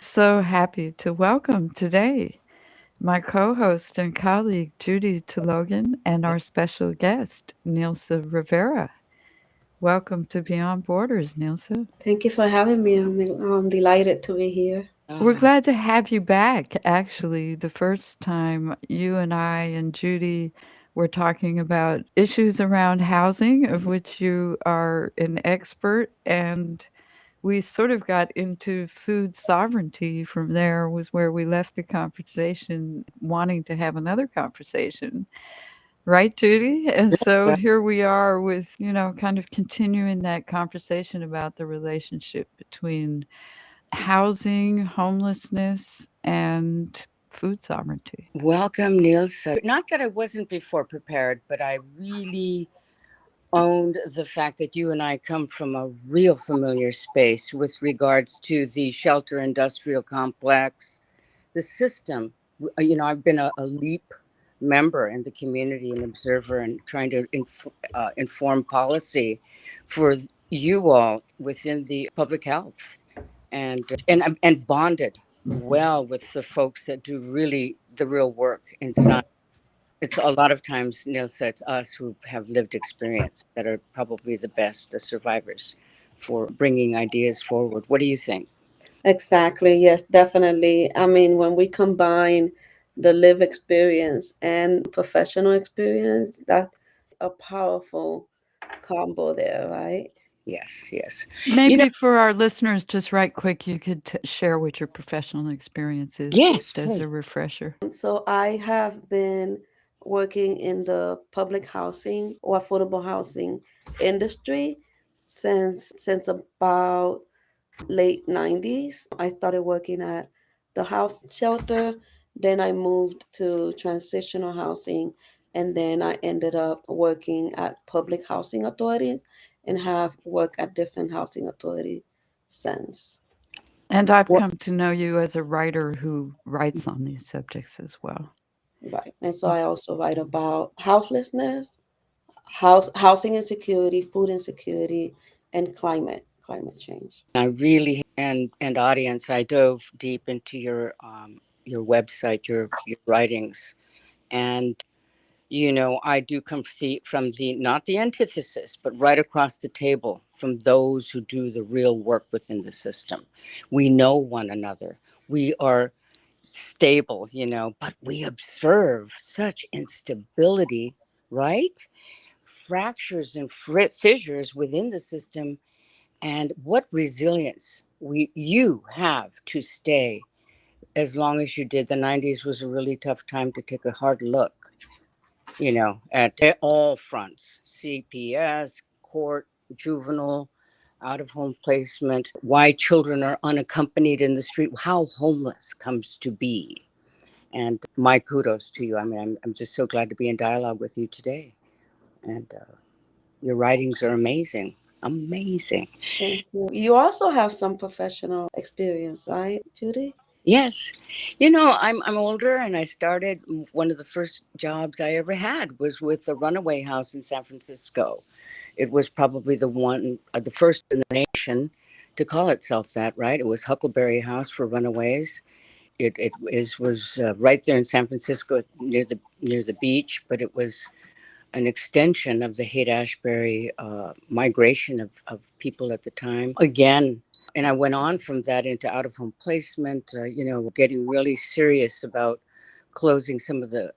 So happy to welcome today my co host and colleague Judy Talaugon and our special guest, Nilsa Rivera. Welcome to Beyond Borders, Nilsa. Thank you for having me. I'm delighted to be here. We're glad to have you back. Actually, the first time you and I and Judy were talking about issues around housing, of which you are an expert, and we sort of got into food sovereignty from there, was where we left the conversation, wanting to have another conversation. Right, Judy? And so here we are with, kind of continuing that conversation about the relationship between housing, homelessness, and food sovereignty. Welcome, Niels. Not that I wasn't before prepared, but I really owned the fact that you and I come from a real familiar space with regards to the shelter industrial complex, the system. I've been a LEAP member in the community and observer and trying to inform policy for you all within the public health and bonded well with the folks that do really the real work inside. It's a lot of times, Nilsa, it's us who have lived experience that are probably the best, the survivors for bringing ideas forward. What do you think? Exactly. Yes, definitely. I mean, when we combine the live experience and professional experience, that's a powerful combo there, right? Yes, yes. You know, Maybe for our listeners, just right quick, you could share what your professional experience is, yes, just as a refresher. So I have been working in the public housing or affordable housing industry since about late 90s. I started working at the house shelter, then I moved to transitional housing, and then I ended up working at public housing authorities and have worked at different housing authorities since. And I've well, come to know you as a writer who writes on these subjects as well. Right. And so I also write about houselessness, housing insecurity, food insecurity, and climate change. I really and audience, I dove deep into your website, your writings, and I do come from the not the antithesis, but right across the table from those who do the real work within the system. We know one another. We are stable, but we observe such instability, right? Fractures and fissures within the system, and what resilience you have to stay as long as you did. The 90s was a really tough time to take a hard look at all fronts: CPS, court, juvenile, out of home placement, why children are unaccompanied in the street, how homeless comes to be. And my kudos to you. I mean, I'm just so glad to be in dialogue with you today. And your writings are amazing. Amazing. Thank you. You also have some professional experience, right, Judy? Yes. I'm older, and I started one of the first jobs I ever had was with a runaway house in San Francisco. It was probably the first in the nation to call itself that, right? It was Huckleberry House for runaways. It was right there in San Francisco near the beach, but it was an extension of the Haight-Ashbury migration of people at the time. Again, and I went on from that into out of home placement, getting really serious about closing some of the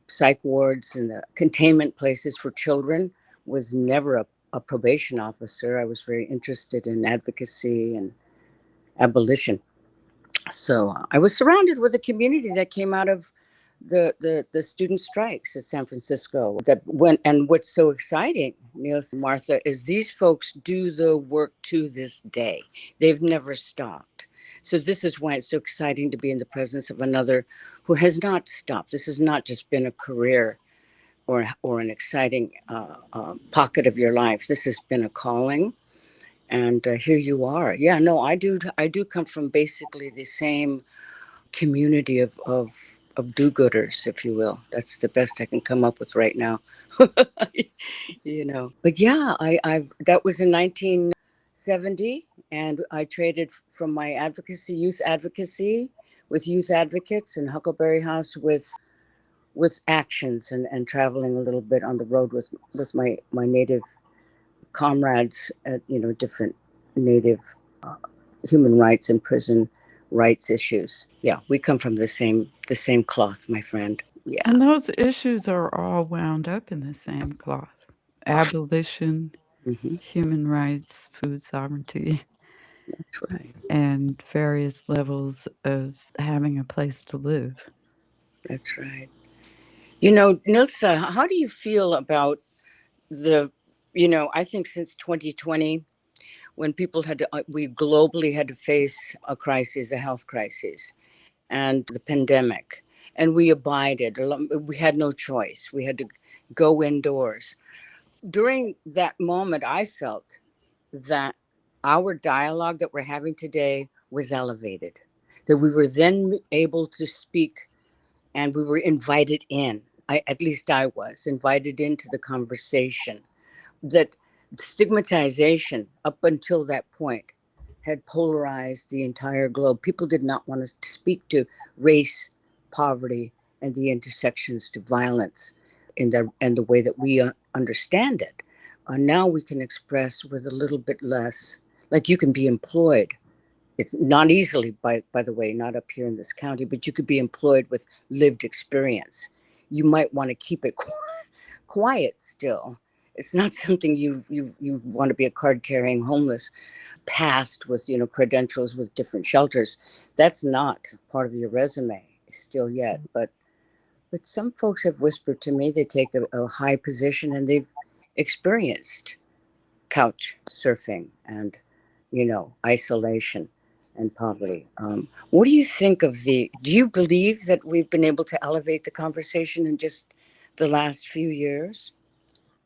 psych wards and the containment places for children. Was never a probation officer. I was very interested in advocacy and abolition. So I was surrounded with a community that came out of the student strikes in San Francisco that went. And what's so exciting, Niels and Martha, is these folks do the work to this day. They've never stopped. So this is why it's so exciting to be in the presence of another who has not stopped. This has not just been a career or an exciting pocket of your life. This has been a calling, and here you are. Yeah, no, I do come from basically the same community of do-gooders, if you will. That's the best I can come up with right now. But yeah, I've that was in 1970, And I traded from my advocacy, youth advocacy, with youth advocates in Huckleberry House with actions and traveling a little bit on the road with my native comrades at different native uh, human rights and prison rights issues. Yeah, we come from the same cloth, my friend. Yeah. And those issues are all wound up in the same cloth: abolition, Hmm. human rights, food sovereignty, That's right. and various levels of having a place to live. That's right. Nilsa, how do you feel about the, I think since 2020, when people we globally had to face a crisis, a health crisis, and the pandemic, and we abided. We had no choice. We had to go indoors. During that moment, I felt that our dialogue that we're having today was elevated, that we were then able to speak and we were invited in. At least I was invited into the conversation. That stigmatization up until that point had polarized the entire globe. People did not want to speak to race, poverty, and the intersections to violence in the way that we understand it. Now we can express with a little bit less, like you can be employed. It's not easily, by the way, not up here in this county, but you could be employed with lived experience. You might want to keep it quiet still. It's not something you want to be a card carrying homeless past with credentials with different shelters. That's not part of your resume still yet. But some folks have whispered to me they take a high position and they've experienced couch surfing and isolation and poverty. What do you think of the? Do you believe that we've been able to elevate the conversation in just the last few years?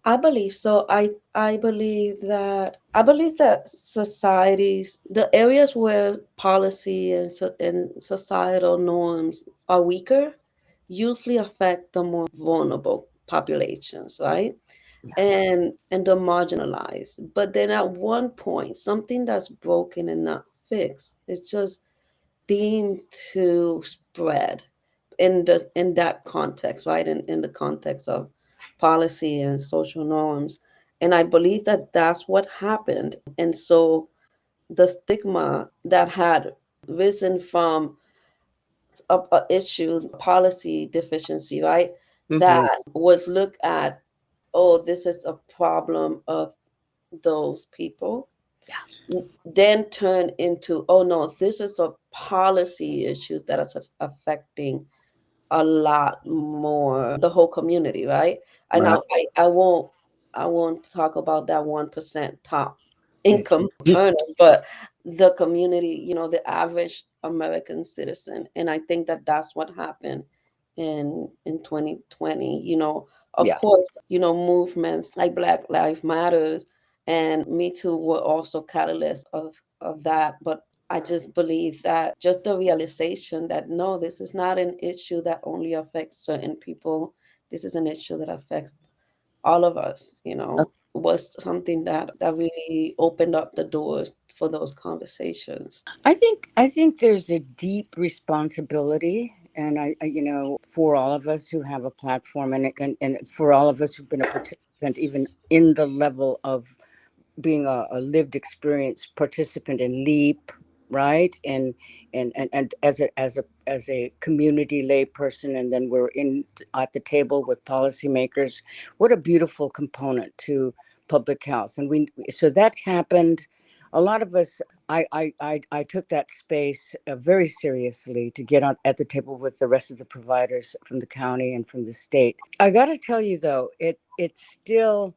I believe so. I believe that societies, the areas where policy and societal norms are weaker, usually affect the more vulnerable populations, right? Yeah. And the marginalized. But then at one point, something that's broken and not fixed, it's just deemed to spread in that context, right? In the context of policy and social norms. And I believe that that's what happened. And so the stigma that had risen from a issue, policy deficiency, right? Mm-hmm. That was looked at, oh, this is a problem of those people, Yeah. then turn into, oh no, this is a policy issue that is affecting a lot more the whole community, right? And Right. I won't talk about that 1% top income earner, but the community, the average American citizen. And I think that that's what happened in 2020. Of Yeah. course, movements like Black Lives Matters and Me Too were also catalysts of that. But I just believe that just the realization that no, this is not an issue that only affects certain people. This is an issue that affects all of us, was something that really opened up the doors for those conversations. I think there's a deep responsibility, and for all of us who have a platform, and for all of us who've been a participant, even in the level of being a lived experience participant in LEAP, right? And as a community lay person, and then we're in at the table with policymakers. What a beautiful component to public health, and we so that happened. A lot of us. I took that space very seriously to get on at the table with the rest of the providers from the county and from the state. I got to tell you though, it's still,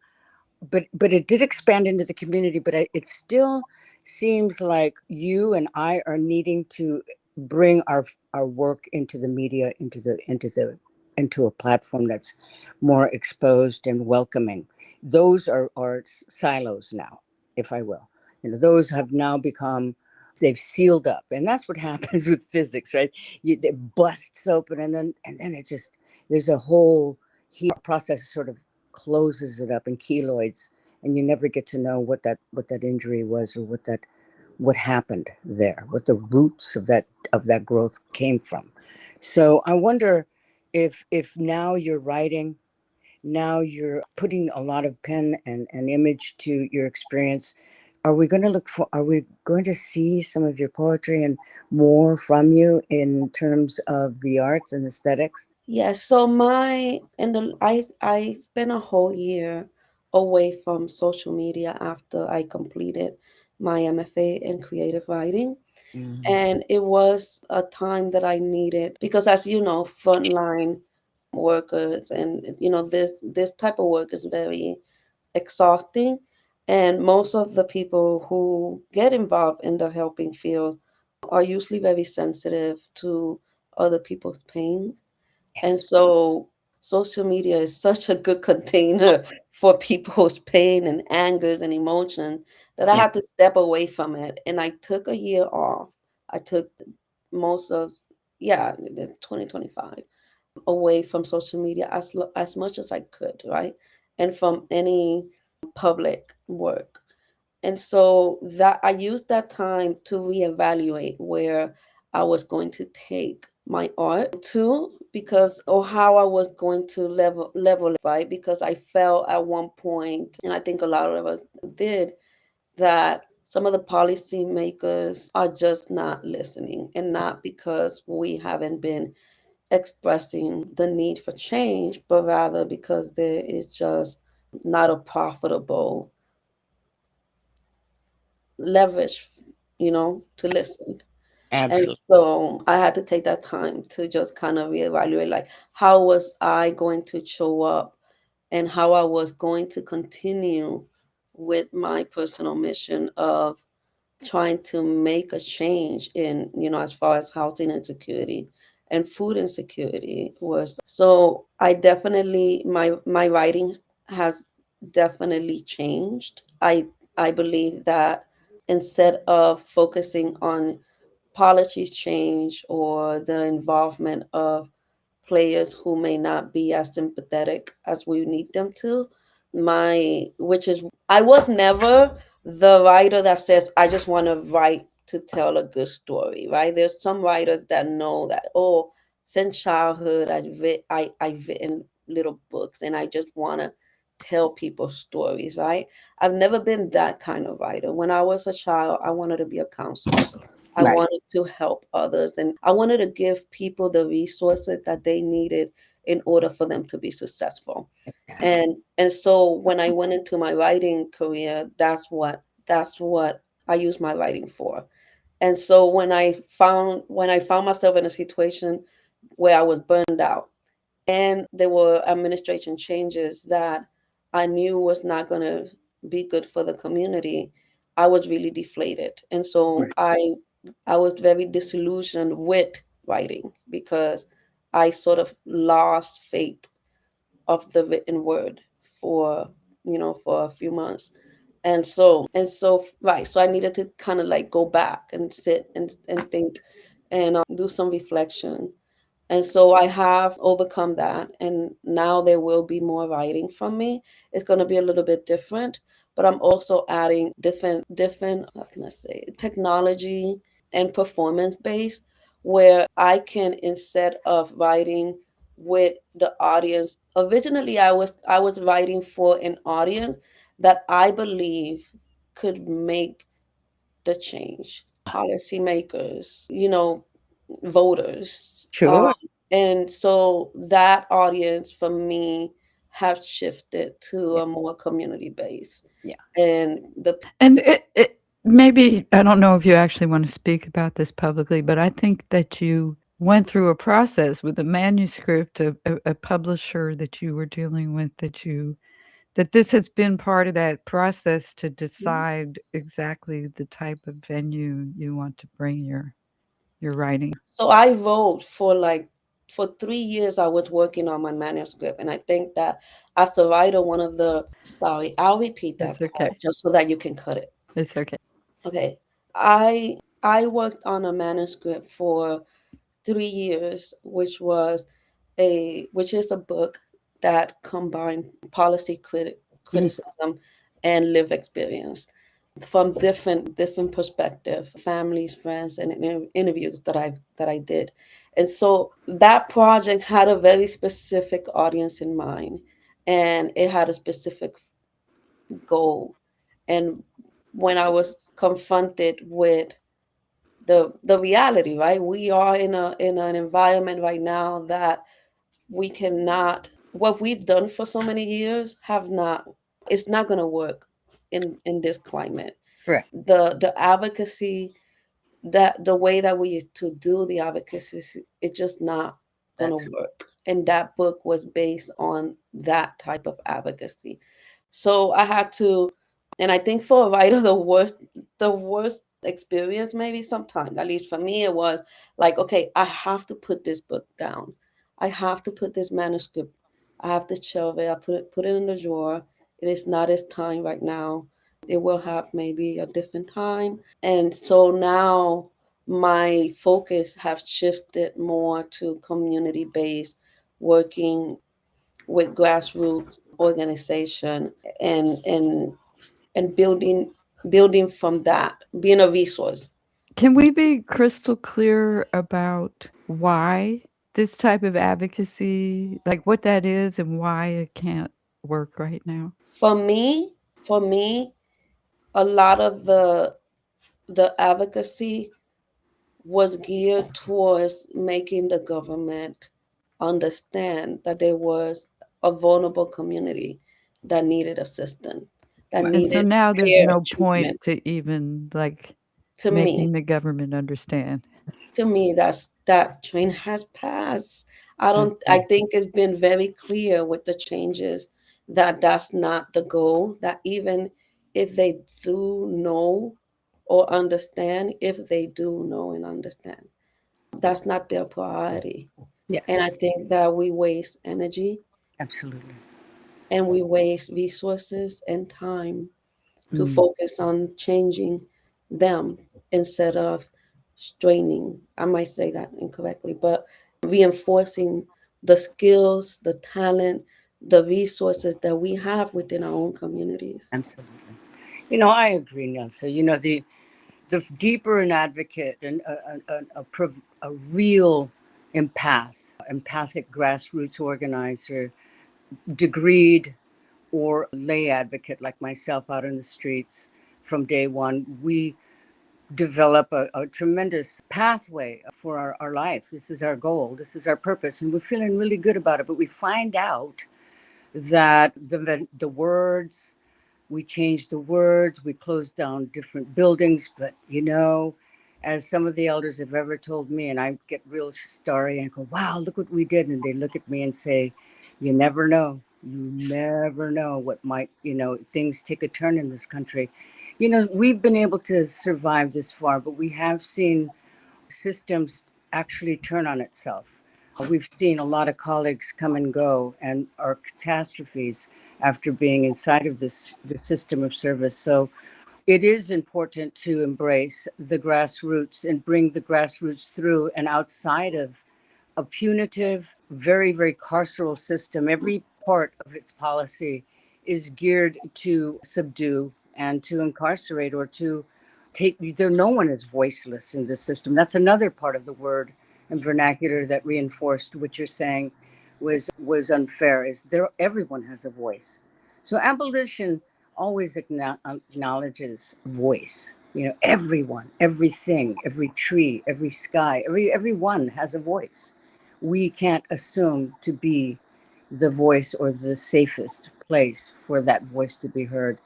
but it did expand into the community, but it still seems like you and I are needing to bring our work into the media, into a platform that's more exposed and welcoming. Those are silos now, if I will. Those have now become, they've sealed up, and that's what happens with physics, right? It busts open, and then it just, there's a whole process sort of closes it up in keloids, and you never get to know what that injury was, or what happened there, what the roots of that growth came from. So I wonder if now you're writing, now you're putting a lot of pen and image to your experience. Are we going to see some of your poetry and more from you in terms of the arts and aesthetics? Yes, so I spent a whole year away from social media after I completed my MFA in creative writing. Mm. And it was a time that I needed because, as you know, frontline workers and this type of work is very exhausting. And most of the people who get involved in the helping field are usually very sensitive to other people's pain. And Yes. so social media is such a good container for people's pain and angers and emotions that I Yeah. had to step away from it. And I took a year off. I took most of, yeah, the 2025 away from social media as much as I could, right? And from any public work. And so that I used that time to reevaluate where I was going to take my art to because or how I was going to level it, right? Because I felt at one point, and I think a lot of us did, that some of the policymakers are just not listening, and not because we haven't been expressing the need for change, but rather because there is just not a profitable leverage, to listen. And Absolutely. so I had to take that time to just kind of reevaluate, like, how was I going to show up and how I was going to continue with my personal mission of trying to make a change in, as far as housing insecurity and food insecurity was. So I definitely, my writing has definitely changed. I believe that instead of focusing on policies change or the involvement of players who may not be as sympathetic as we need them to. Which is, I was never the writer that says, I just want to write to tell a good story, right? There's some writers that know that, oh, since childhood, I've written little books and I just want to tell people stories, right? I've never been that kind of writer. When I was a child, I wanted to be a counselor. I Right. wanted to help others and I wanted to give people the resources that they needed in order for them to be successful. Exactly. And so when I went into my writing career, that's what I use my writing for. And so when I found myself in a situation where I was burned out and there were administration changes that I knew was not going to be good for the community, I was really deflated. And so Right. I was very disillusioned with writing because I sort of lost faith of the written word for for a few months. And so right, so I needed to kind of like go back and sit and think and do some reflection. And so I have overcome that. And now there will be more writing from me. It's going to be a little bit different, but I'm also adding different, how can I say, technology and performance based, where I can, instead of writing with the audience, originally I was writing for an audience that I believe could make the change. Policymakers, voters. Sure. And so that audience for me have shifted to Yeah. a more community base. Yeah. And the And it maybe I don't know if you actually want to speak about this publicly, but I think that you went through a process with a manuscript, a publisher that you were dealing with, that this has been part of that process to decide exactly the type of venue you want to bring your writing. so I wrote for 3 years. I was working on my manuscript, and I think that as a writer, one of the sorry, I'll repeat that It's okay. part just so that you can cut it. It's okay. Okay, I worked on a manuscript for 3 years, which is a book that combined policy Mm. criticism and live experience. from different perspective, families, friends, and interviews that I did. And so that project had a very specific audience in mind, and it had a specific goal. And when I was confronted with the reality, right? We are in an environment right now that we cannot, what we've done for so many years have not, it's not going to work in this climate. Correct. The advocacy, that the way that we used to do the advocacy, it's just not going to That's work. And that book was based on that type of advocacy. So I had to, and I think for a writer, the worst experience, maybe sometimes, at least for me, it was like, okay, I have to put this book down. I have to put this manuscript. I have to shelve it. I put it in the drawer. It is not its time right now. It will have maybe a different time. And so now my focus has shifted more to community based, working with grassroots organization, and and building from that, being a resource. Can we be crystal clear about why this type of advocacy, like what that is and why it can't work right now? For me, for me, a lot of the advocacy was geared towards making the government understand that there was a vulnerable community that needed assistance, that right. And so needed now there's care, no point treatment. to even like To me, making the government understand. that train has passed. I I see. think it's been very clear with the changes that that's not the goal, that even if they do know or understand, if they do know and understand, that's not their priority. And Yes, I think that we waste energy absolutely. and we waste resources and time to Mm. focus on changing them instead of straining. I might say that incorrectly, but reinforcing the skills, the talent, the resources that we have within our own communities. Absolutely. I agree, Nelson. The deeper an advocate and a real empathic grassroots organizer, degreed or lay advocate like myself out in the streets from day one, we develop a tremendous pathway for our life. This is our goal, this is our purpose, and we're feeling really good about it. But we find out that the words, we changed the words, we closed down different buildings. But as some of the elders have ever told me, and I get real starry and go, wow, look what we did. And they look at me and say, you never know. You never know what might, things take a turn in this country. We've been able to survive this far, but we have seen systems actually turn on itself. We've seen a lot of colleagues come and go and are catastrophes after being inside of the system of service. So it is important to embrace the grassroots and bring the grassroots through and outside of a punitive, very, very carceral system. Every part of its policy is geared to subdue and to incarcerate or to take. There, no one is voiceless in this system. That's another part of the word and vernacular that reinforced what you're saying was unfair. Is there? Everyone has a voice. So abolition always acknowledges voice. Everyone, everything, every tree, every sky, everyone has a voice. We can't assume to be the voice or the safest place for that voice to be heard.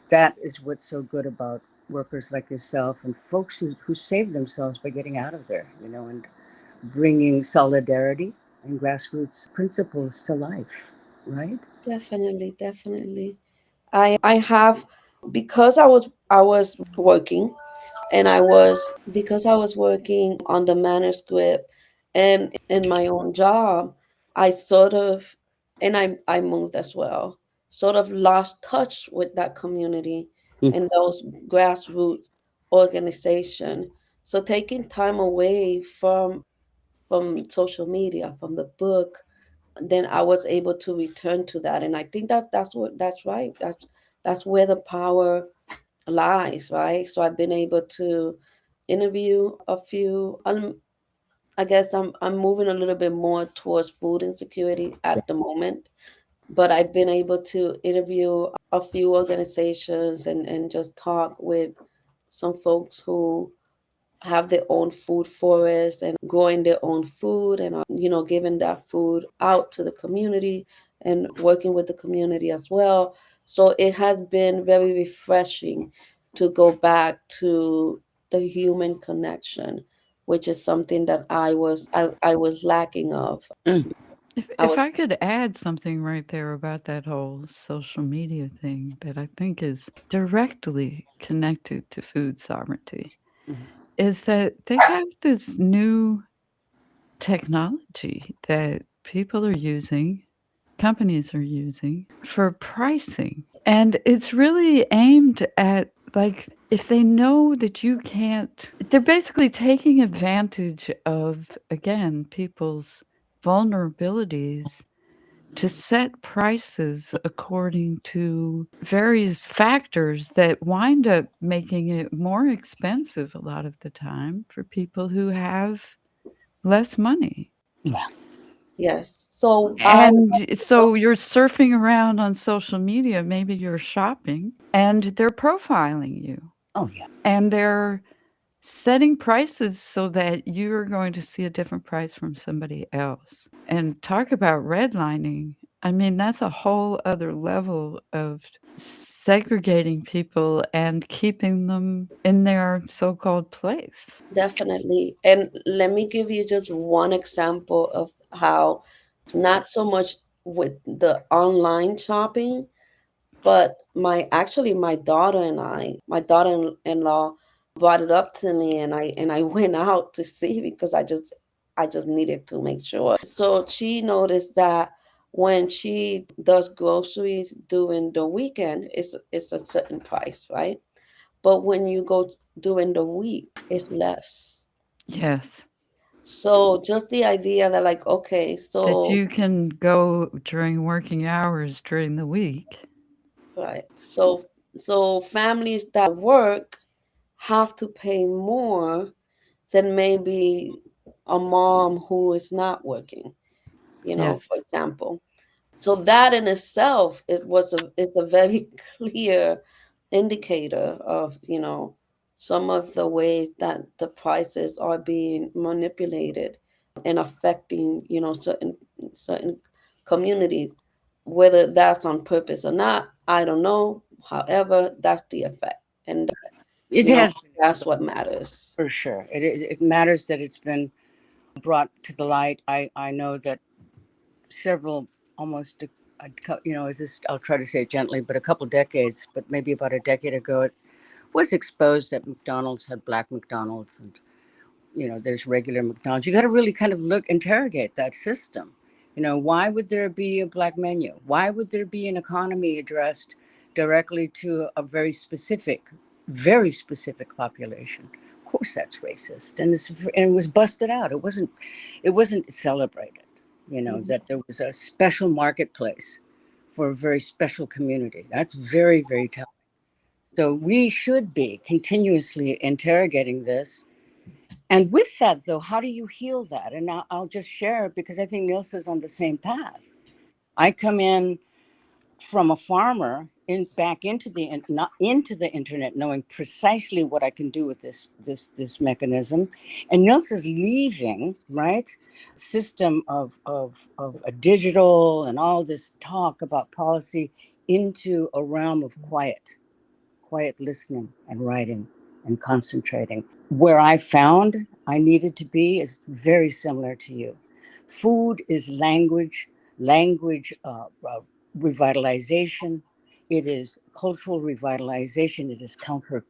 That is what's so good about workers like yourself and folks who save themselves by getting out of there, and bringing solidarity and grassroots principles to life, right? Definitely, definitely. I have, because I was working, and I was working on the manuscript and in my own job, I sort of, and I moved as well, sort of lost touch with that community Mm, and those grassroots organization. So taking time away from social media, from the book, then I was able to return to that. And I think that's right. That's where the power lives, right? So I've been able to interview a few. I guess I'm moving a little bit more towards food insecurity Yeah. at the moment, but I've been able to interview a few organizations and just talk with some folks who have their own food forests and growing their own food and giving that food out to the community and working with the community as well. So it has been very refreshing to go back to the human connection, which is something that I was lacking of. Mm. I If was I could add something right there about that whole social media thing that I think is directly connected to food sovereignty, Mhm. is that they have this new technology that people are using, companies are using for pricing. And it's really aimed at, like, if they know that you can't, they're basically taking advantage of, again, people's vulnerabilities to set prices according to various factors that wind up making it more expensive a lot of the time for people who have less money. Yeah. Yes. So I And so you're surfing around on social media, maybe you're shopping, and they're profiling you Oh yeah. and they're setting prices so that you're going to see a different price from somebody else. And talk about redlining. I mean, that's a whole other level of segregating people and keeping them in their so called place. definitely. And let me give you just one example of how, not so much with the online shopping, but my daughter and my daughter-in-law brought it up to me, and I went out to see because I just needed to make sure. So she noticed that when she does groceries during the weekend, it's a certain price, right? But when you go during the week, it's less. Yes. So just the idea that, like, okay, That so you can go during working hours during the week. right. So families that work have to pay more than maybe a mom who is not working, for Yes. example. So that in itself, it's a very clear indicator of, some of the ways that the prices are being manipulated and affecting, certain communities. Whether that's on purpose or not, I don't know. However, that's the effect. And It you know, has been that's what matters. for sure. It matters that it's been brought to the light. I know that several almost is this, I'll try to say it gently, but a couple decades, but maybe about a decade ago, it was exposed that McDonald's had black McDonald's, and there's regular McDonald's. You got to really kind of interrogate that system. Why would there be a black menu? Why would there be an economy addressed directly to a very specific population? Of course, that's racist, and it was busted out. It wasn't celebrated. Mhm. That there was a special marketplace for a very special community. That's very, very telling. So we should be continuously interrogating this. And with that, though, how do you heal that? And I'll just share it because I think Nilsa's on the same path. I come in from a farmer back into not into the internet, knowing precisely what I can do with this mechanism, and Nilsa's leaving, right, system of a digital and all this talk about policy into a realm of quiet listening and writing and concentrating. Where I found I needed to be is very similar to you. Food is language revitalization. It is cultural revitalization. It is counter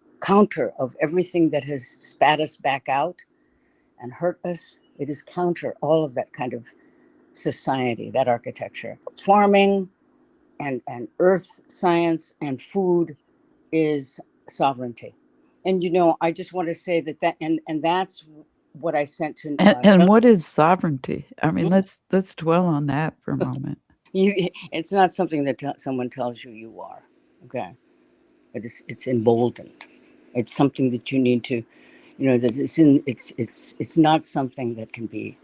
of everything that has spat us back out and hurt us. It is counter all of that kind of society, that architecture. Farming and earth science and food is sovereignty. And I just want to say and that's what I sent to And what is sovereignty? I mean, let's dwell on that for a moment. you. It's not something that someone tells you you are. Okay. It's emboldened. It's something that you need to, that it's not something that can be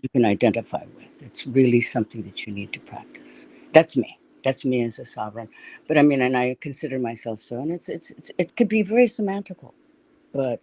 you can identify with. It's really something that you need to practice. That's me. That's me as a sovereign. But I mean, and I consider myself so. And it could be very semantical, but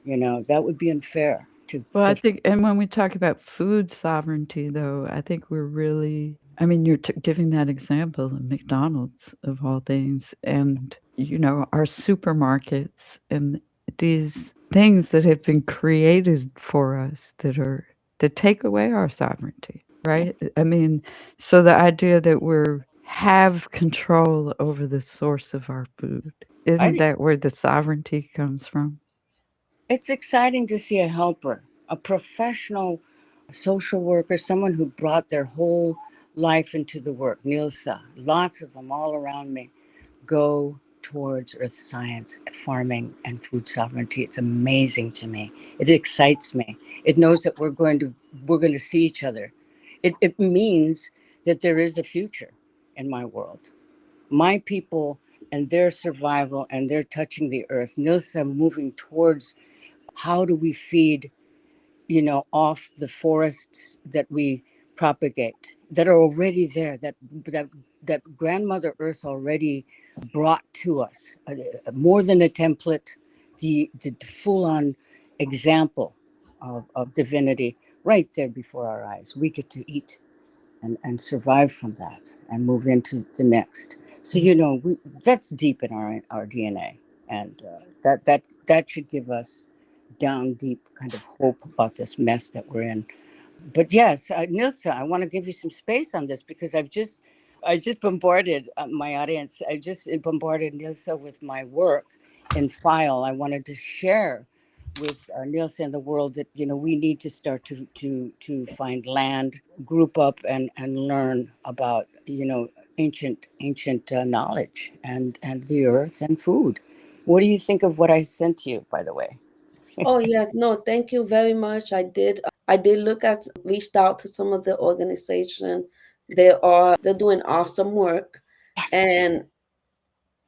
that would be unfair Well, I to. think, and when we talk about food sovereignty, though, I think we're really, I mean, you're giving that example of McDonald's of all things, and, our supermarkets and these things that have been created for us that take away our sovereignty, Yeah, right? I mean, so the idea that we're have control over the source of our food, I isn't think that where the sovereignty comes from? it's exciting to see a helper, a professional social worker, someone who brought their whole life into the work. Nilsa, lots of them all around me go towards earth science, farming, and food sovereignty. It's amazing to me. It excites me. It knows that we're going to see each other. It means that there is a future in my world. My people and their survival and their touching the earth. Nilsa moving towards how do we feed off the forests that we propagate that are already there, that grandmother earth already brought to us, more than a template, the full-on example of divinity right there before our eyes. We get to eat and survive from that and move into the next. So that's deep in our DNA, and that should give us down deep kind of hope about this mess that we're in. But yes, Nilsa, I want to give you some space on this because I just bombarded my audience. I just bombarded Nilsa with my work in file. I wanted to share with Nilsa and the world that we need to start to find land, group up, and learn about ancient knowledge and the earth and food. What do you think of what I sent you, by the way? Oh yeah, no, thank you very much. I did look at reached out to some of the organization. They're doing awesome work. Yes. And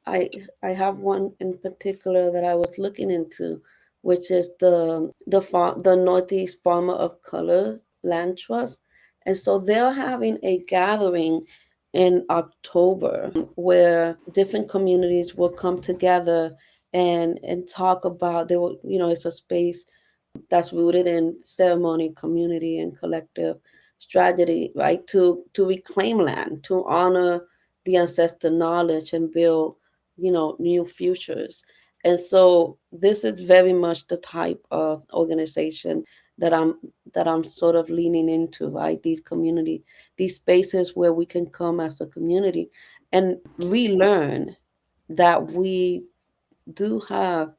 I I have one in particular that I was looking into, which is the Northeast Farmer of Color Land Trust. And so they're having a gathering in October where different communities will come together and talk about they will, it's a space that's rooted in ceremony, community, and collective strategy, right? To reclaim land, to honor the ancestor knowledge and build, new futures. And so this is very much the type of organization that I'm that I'm sort of leaning into, right? These spaces where we can come as a community and relearn that we do have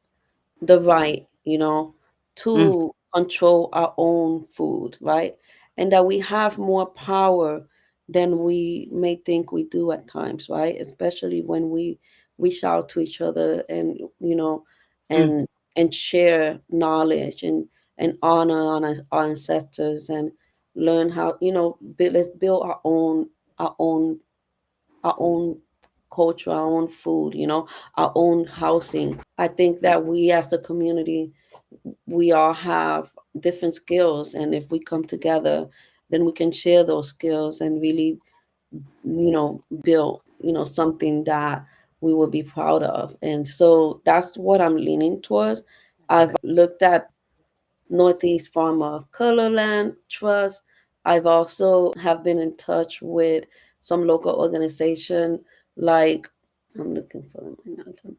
the right, Mm, to control our own food, right? And that we have more power than we may think we do at times, right? Especially when we reach out to each other and mm. and share knowledge and honor on our ancestors and learn how let's build our own culture, our own food, our own housing. I think that we as a community, we all have different skills. And if we come together, then we can share those skills and really, build, something that we will be proud of. And so that's what I'm leaning towards. I've looked at Northeast Farmer of Colorland Trust. I've also have been in touch with some local organization like I'm looking for them right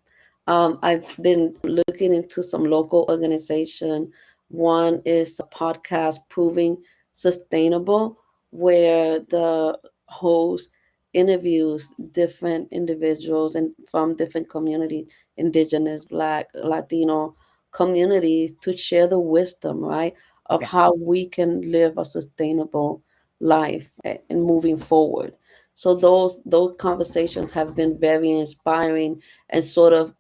now. I've been looking into some local organization. One is a podcast Proving Sustainable, where the host interviews different individuals and from different communities, indigenous, black, Latino communities, to share the wisdom, right, of Yeah. how we can live a sustainable life and moving forward. So those conversations have been very inspiring and sort of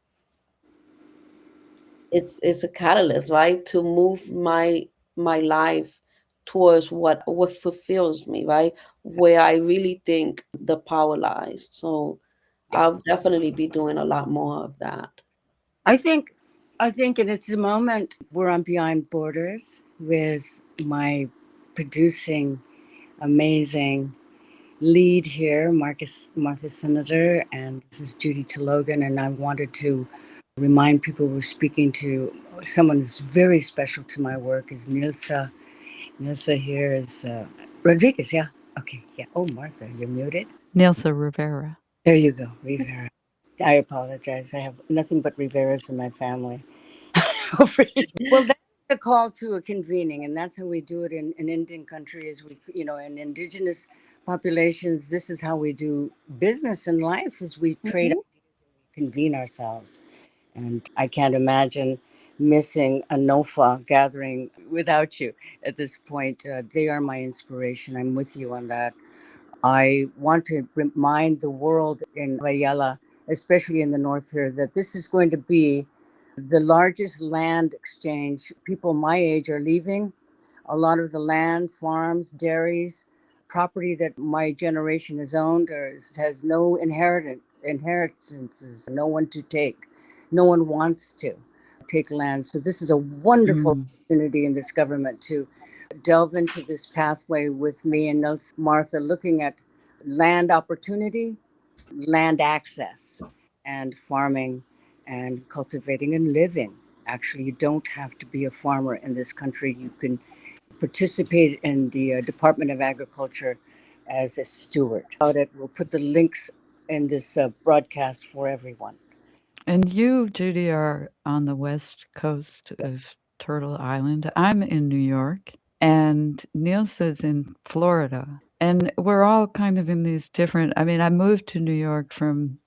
it's a catalyst, right, to move my life towards what fulfills me, right, where I really think the power lies. So I'll definitely be doing a lot more of that. I think, and it's a moment where I'm beyond borders with my producing amazing lead here, Martha Cinader, and this is Judy Talaugon, and I wanted to remind people we're speaking to someone who's very special to my work is Nilsa. Nilsa here is Rodriguez, yeah. Okay, yeah. Oh, Martha, you're muted. Nilsa Rivera. There you go, Rivera. I apologize. I have nothing but Riveras in my family. Over here. Well, that's a call to a convening, and that's how we do it in Indian countries. We, in indigenous populations, this is how we do business in life: is we trade Hmm. ideas and we convene ourselves. And I can't imagine missing a NOFA gathering without you at this point. They are my inspiration. I'm with you on that. I want to remind the world in Vayala, especially in the north here, that this is going to be the largest land exchange. People my age are leaving. A lot of the land, farms, dairies, property that my generation has owned has no inheritances, no one to take. No one wants to take land. So this is a wonderful Mm, opportunity in this government to delve into this pathway with me and Martha, looking at land opportunity, land access, and farming and cultivating and living. Actually, you don't have to be a farmer in this country. You can participate in the Department of Agriculture as a steward. About it, we'll put the links in this broadcast for everyone. and you, Judy, are on the west coast Yes. of Turtle Island. I'm in New York, and Nilsa's in Florida. And we're all kind of in these different I mean, I moved to New York from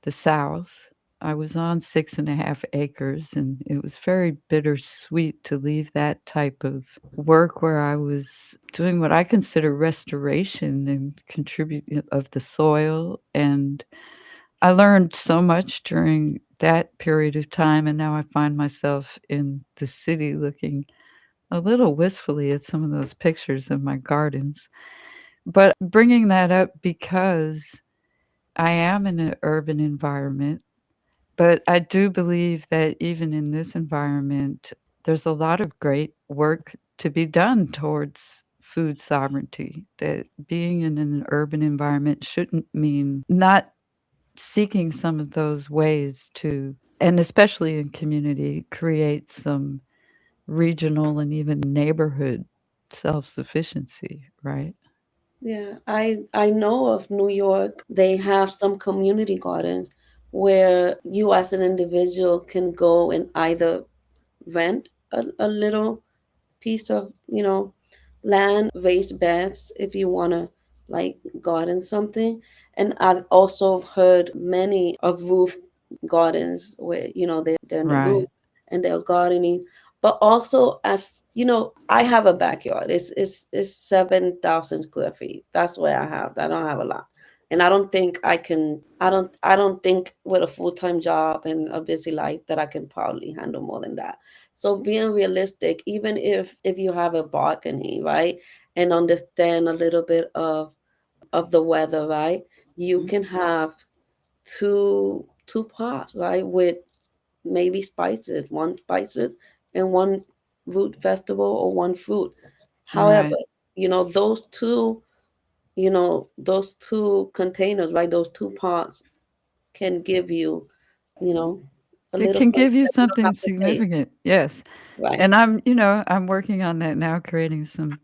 the South. I was on 6.5 acres, and it was very bittersweet to leave that type of work where I was doing what I consider restoration and contribute of the soil. And I learned so much during that period of time, and now I find myself in the city looking a little wistfully at some of those pictures of my gardens. But bringing that up because I am in an urban environment, but I do believe that even in this environment, there's a lot of great work to be done towards food sovereignty. That being in an urban environment shouldn't mean not seeking some of those ways to, and especially in community, create some regional and even neighborhood self sufficiency, right? Yeah, I know of New York. They have some community gardens where you as an individual can go and either rent a little piece of, land, raised beds if you want to like garden something. And I've also heard many of roof gardens where, they're in the roof Right. and they're gardening. But also, as you know, I have a backyard. It's 7,000 square feet. That's where I have. I don't have a lot. And I don't think I can. I don't think with a full time job and a busy life that I can probably handle more than that. So being realistic, even if you have a balcony, right, and understand a little bit of the weather, right, you Mhm. can have two pots, right, with maybe spices, one spices and one root vegetable or one fruit. However, Right. those two containers, right, those two pots can give you, you know, a It little can something give you that you don't something have to pay, significant. Yes. right, And I'm working on that now, creating some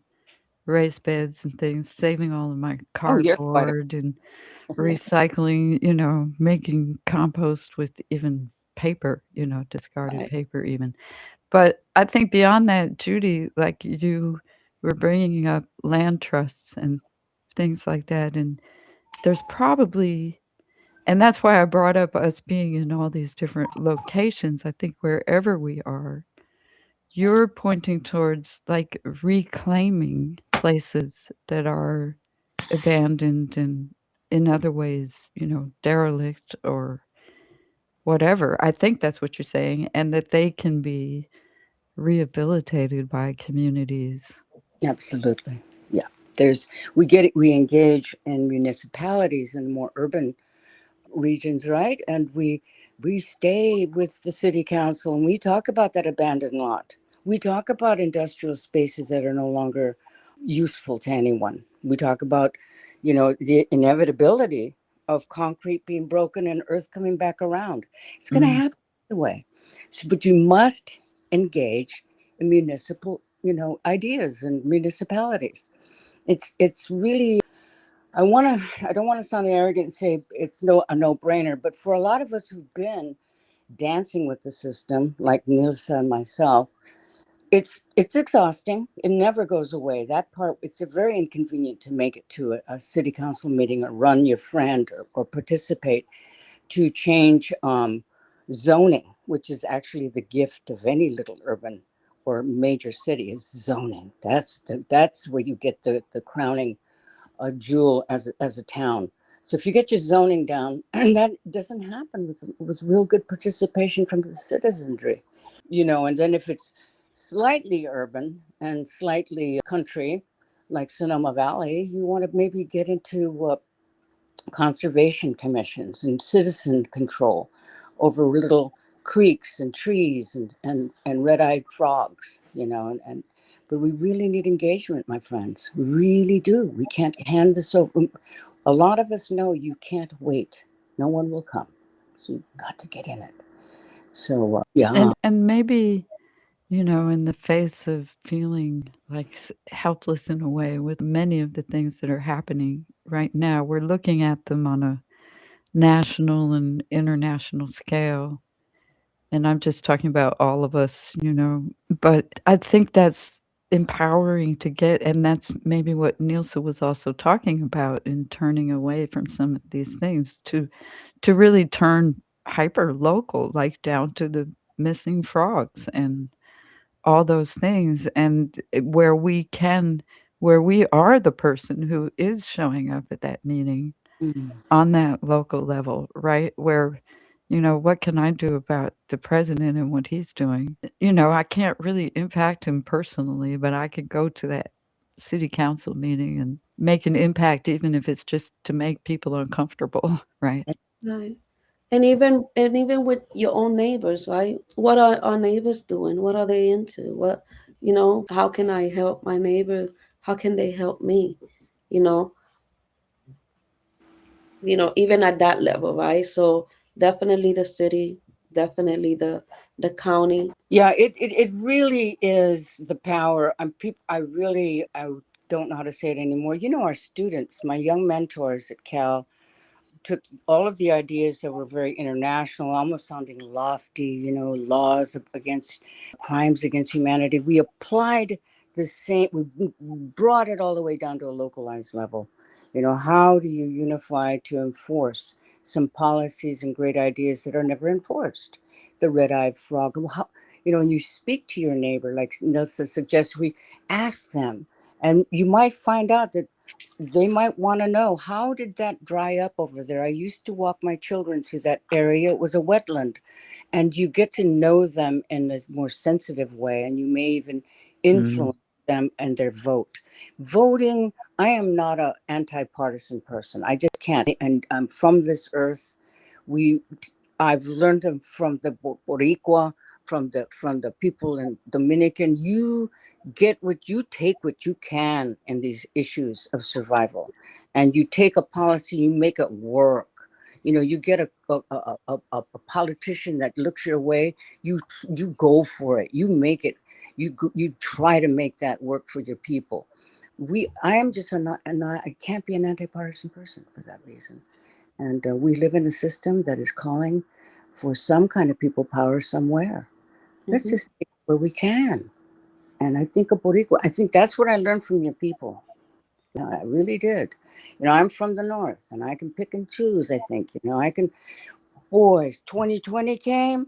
raised beds and things, saving all of my Oh, you're quite a. cardboard and recycling, making compost with even paper, discarded right. paper even. But I think beyond that, Judy, like you were bringing up land trusts and things like that, and there's probably and that's why I brought up us being in all these different locations. I think wherever we are, you're pointing towards, like, reclaiming places that are abandoned and in other ways, derelict or whatever. I think that's what you're saying, and that they can be rehabilitated by communities. Absolutely. Yeah. We engage in municipalities in more urban regions, right? And we stay with the city council and we talk about that abandoned lot. We talk about industrial spaces that are no longer useful to anyone. We talk about, the inevitability of concrete being broken and earth coming back around. It's going to Mm. happen anyway. But you must engage in municipal, ideas and municipalities. It's really, I don't want to sound arrogant and say it's a no-brainer, but for a lot of us who've been dancing with the system, like Nilsa and myself, it's exhausting. It never goes away. That part, it's a very inconvenient to make it to a city council meeting or run your friend or participate to change zoning, which is actually the gift of any little urban or major city is zoning. That's where you get the crowning jewel as a town. So if you get your zoning down, and that doesn't happen with real good participation from the citizenry, and then if it's slightly urban and slightly country, like Sonoma Valley, you want to maybe get into conservation commissions and citizen control over little creeks and trees and red-eyed frogs, and but we really need engagement, my friends. We really do. We can't hand this over. A lot of us know you can't wait. No one will come. So you've got to get in it. So, yeah. And maybe, in the face of feeling like helpless in a way with many of the things that are happening right now, we're looking at them on a national and international scale. And I'm just talking about all of us. But I think that's empowering to get, and that's maybe what Nielsa was also talking about in turning away from some of these things to really turn hyper local, like down to the missing frogs and all those things, and where we are the person who is showing up at that meeting Mm. on that local level, right? Where, what can I do about the president and what he's doing? I can't really impact him personally, but I could go to that city council meeting and make an impact, even if it's just to make people uncomfortable, right? Right. And even with your own neighbors, right? What are our neighbors doing? What are they into? How can I help my neighbor? How can they help me? You know, even at that level, right? So definitely the city, definitely the county. Yeah, it really is the power. I don't know how to say it anymore. Our students, my young mentors at Cal, took all of the ideas that were very international, almost sounding lofty, laws against crimes against humanity. We applied the same, we brought it all the way down to a localized level. How do you unify to enforce some policies and great ideas that are never enforced? The red eyed frog. How, and you speak to your neighbor, like Nelson suggests, we ask them, and you might find out that they might want to know, how did that dry up over there? I used to walk my children through that area. It was a wetland. And you get to know them in a more sensitive way, and you may even Mm. influence them and their vote. Voting, I am not a anti-partisan person. I just can't. And I'm from this earth. We I've learned them from the Boricua, from the people in Dominican. You take what you can in these issues of survival, and you take a policy, you make it work. You get a politician that looks your way. You go for it. You make it. You try to make that work for your people. I am just I can't be an anti-partisan person for that reason. And we live in a system that is calling for some kind of people power somewhere. Let's Hmm. just take it where we can. And I think of Boricua, I think that's what I learned from your people. Yeah, I really did. I'm from the North and I can pick and choose, I think. I can, boys, 2020 came.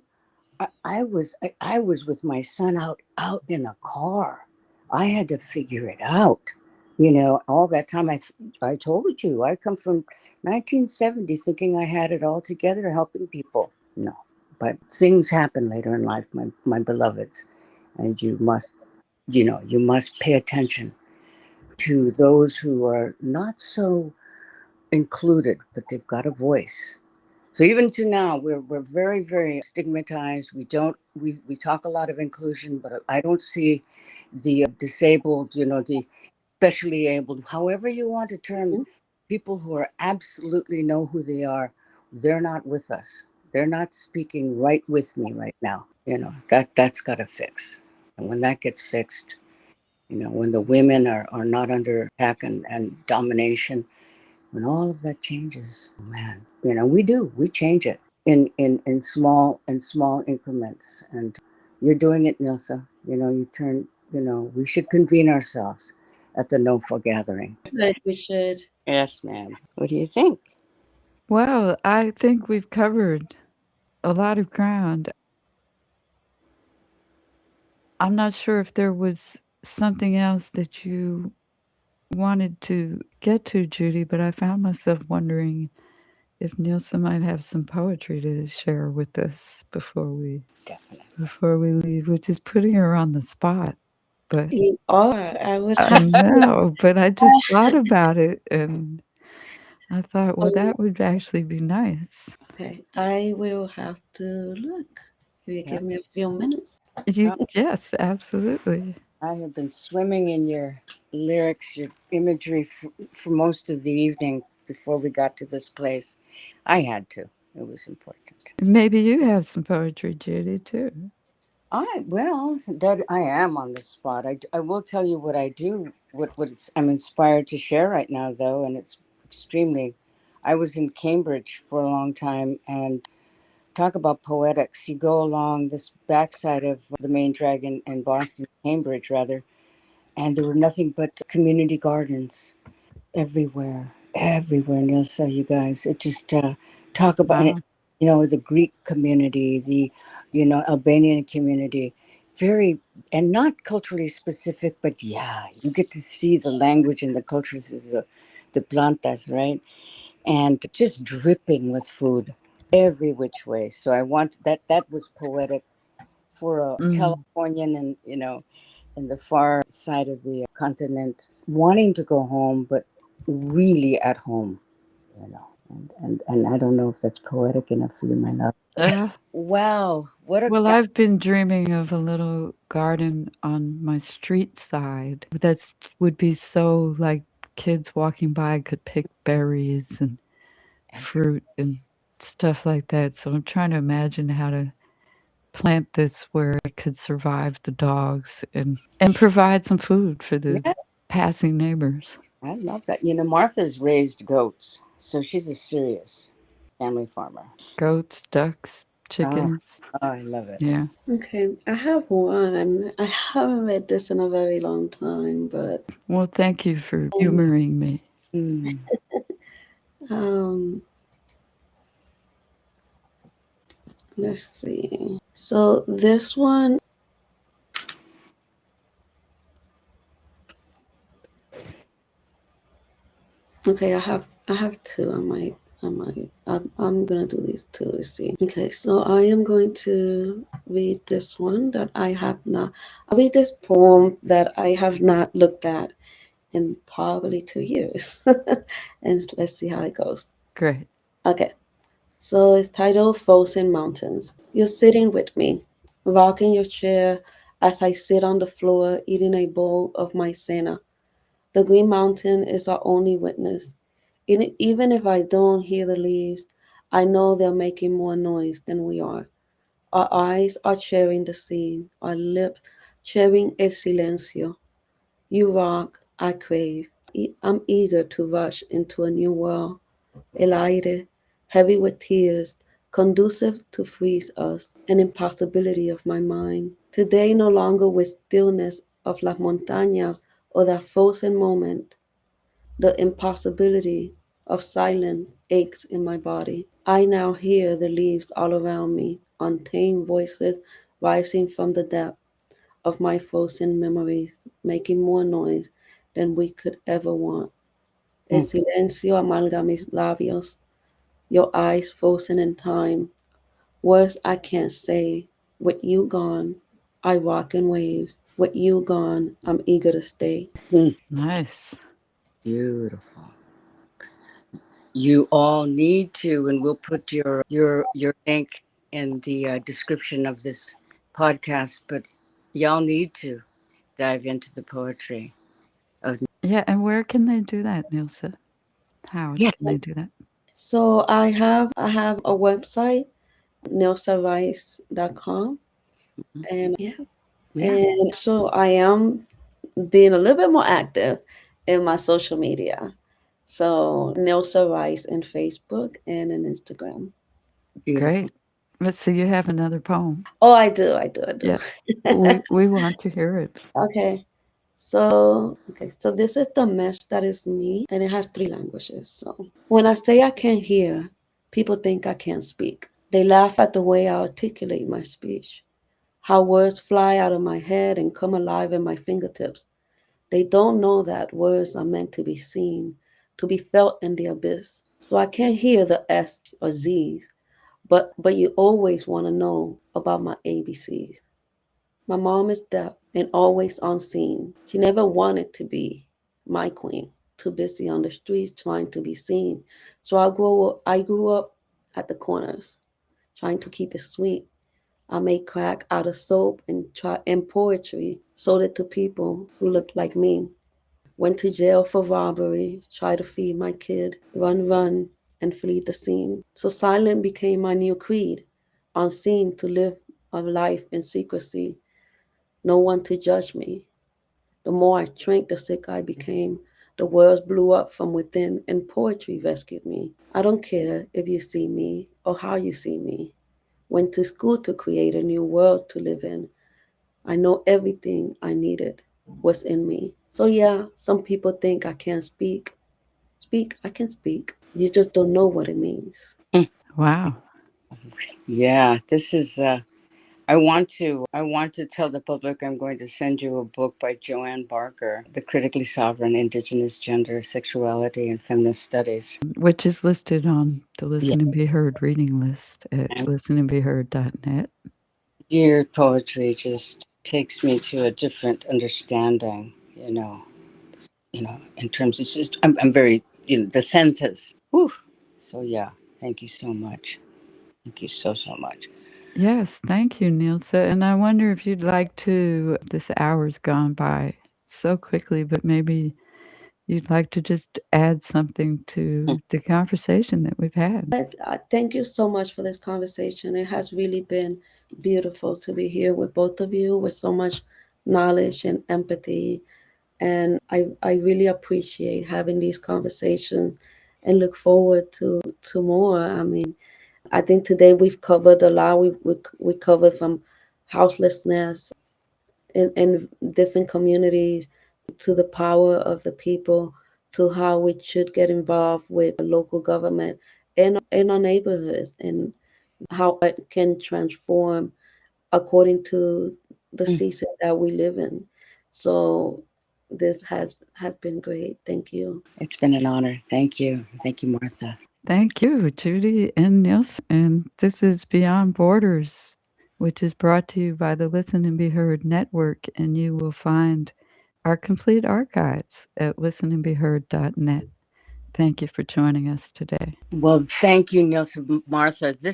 I was with my son out in a car. I had to figure it out. All that time I told you I come from 1970 thinking I had it all together, helping people. No, but things happen later in life, my beloveds, and you must pay attention to those who are not so included, but they've got a voice. So even to now, we're very, very stigmatized. We talk a lot of inclusion, but I don't see the disabled, the especially able, however you want to term, Mhm. people who are absolutely know who they are. They're not with us. They're not speaking right with me right now. That's got to fix. And when that gets fixed, when the women are not under attack and domination, when all of that changes, man, we change it in small increments. And you're doing it, Nilsa. We should convene ourselves at the No For gathering. But we should. Yes, ma'am. What do you think? Well, I think we've covered a lot of ground. I'm not sure if there was something else that you wanted to get to, Judy, but I found myself wondering if Nielsen might have some poetry to share with us Definitely. before we leave, which is putting her on the spot. But You are. I would I have. know, but I just thought about it and I thought, well, Um, that would actually be nice. okay, I will have to look. If you Yeah. give me a few minutes. Yes, absolutely. I have been swimming in your lyrics, your imagery for most of the evening before we got to this place. I had to. It was important. Maybe you have some poetry, Judy, too. That I am on the spot. I will tell you what I do. I'm inspired to share right now, though, and it's extremely. I was in Cambridge for a long time, and talk about poetics. You go along this backside of the main drag in Boston, Cambridge rather, and there were nothing but community gardens everywhere, Nilsa, you guys. It just talk about and it, Wow. the Greek community, the Albanian community, very and not culturally specific, but yeah, you get to see the language and the cultures of the plantas, right? And just dripping with food every which way. So I want that was poetic for a Mm. Californian and in the far side of the continent, wanting to go home, but really at home, and I don't know if that's poetic enough for you, my love. Uh, Wow, what a well, I've been dreaming of a little garden on my street side that's would be so like kids walking by could pick berries and fruit and stuff like that. So I'm trying to imagine how to plant this where it could survive the dogs and provide some food for the yeah, passing neighbors. I love that. Martha's raised goats, so she's a serious family farmer. Goats, ducks, Oh, chickens. I love it. Yeah. Okay, I have one. I haven't read this in a very long time, but Well, thank you for um, humoring me. Mm. um, let's see. So this one, okay, I have two. I'm gonna do these two. Let's see. Okay, so I am going to read this one that I have not. I'll read this poem that I have not looked at in probably 2 years, and let's see how it goes. Great. Okay, so it's titled Frozen Mountains. You're sitting with me, rocking your chair as I sit on the floor eating a bowl of maizena. The Green Mountain is our only witness. Even if I don't hear the leaves, I know they're making more noise than we are. Our eyes are sharing the scene, our lips sharing el silencio. You rock, I crave. I'm eager to rush into a new world. El aire, heavy with tears, conducive to freeze us, an impossibility of my mind. Today, no longer with stillness of las montañas or that frozen moment, the impossibility of silent aches in my body. I now hear the leaves all around me, untamed voices rising from the depth of my frozen memories, making more noise than we could ever want. El Mm. silencio amalga mis labios, your eyes frozen in time, words I can't say. With you gone, I walk in waves. With you gone, I'm eager to stay. Mm. Nice. Beautiful. You all need to, and we'll put your link in the description of this podcast. But y'all need to dive into the poetry of. Yeah, and where can they do that, Nilsa? How Yeah. can they do that? So I have a website, nelsarice.com. Mhm. And yeah, Yeah. and also I am being a little bit more active in my social media. So Nelsa Rice in Facebook and in Instagram. Beautiful. Great. Let's see, you have another poem. Oh, I do. Yes. We want to hear it. Okay. So this is the mesh that is me, and it has three languages. So when I say I can't hear, people think I can't speak. They laugh at the way I articulate my speech, how words fly out of my head and come alive in my fingertips. They don't know that words are meant to be seen, to be felt in the abyss. So I can't hear the S or Z's, but you always want to know about my ABCs. My mom is deaf and always on scene. She never wanted to be my queen, too busy on the streets trying to be seen. So I grew up at the corners, trying to keep it sweet. I made crack out of soap and poetry, sold it to people who looked like me. Went to jail for robbery, tried to feed my kid, run, and flee the scene. So silent became my new creed, unseen to live a life in secrecy, no one to judge me. The more I drank, the sicker I became. The words blew up from within, and poetry rescued me. I don't care if you see me or how you see me. Went to school to create a new world to live in. I know everything I needed was in me. So yeah, some people think I can't speak. Speak, I can speak. You just don't know what it means. Wow. Yeah, this is. I want to tell the public I'm going to send you a book by Joanne Barker, The Critically Sovereign Indigenous Gender, Sexuality, and Feminist Studies. Which is listed on the Yeah, Listen and Be Heard reading list at and listenandbeheard.net. your poetry just takes me to a different understanding. In terms, it's just I'm very the senses. Whew. So yeah, thank you so much. Thank you so much. Yes, thank you, Nilsa. And I wonder if you'd like to, this hour's gone by so quickly, but maybe you'd like to just add something to the conversation that we've had. Thank you so much for this conversation. It has really been beautiful to be here with both of you with so much knowledge and empathy. And I really appreciate having these conversations and look forward to more. I mean, I think today we've covered a lot. We covered from houselessness in different communities to the power of the people to how we should get involved with local government in our neighborhoods and how it can transform according to the Mm. season that we live in. So this has been great. Thank you. It's been an honor. Thank you, Martha. Thank you, Judy and Nilsa. And this is Beyond Borders, which is brought to you by the Listen and Be Heard Network. And you will find our complete archives at listenandbeheard.net. Thank you for joining us today. Well, thank you, Nelson, Martha. This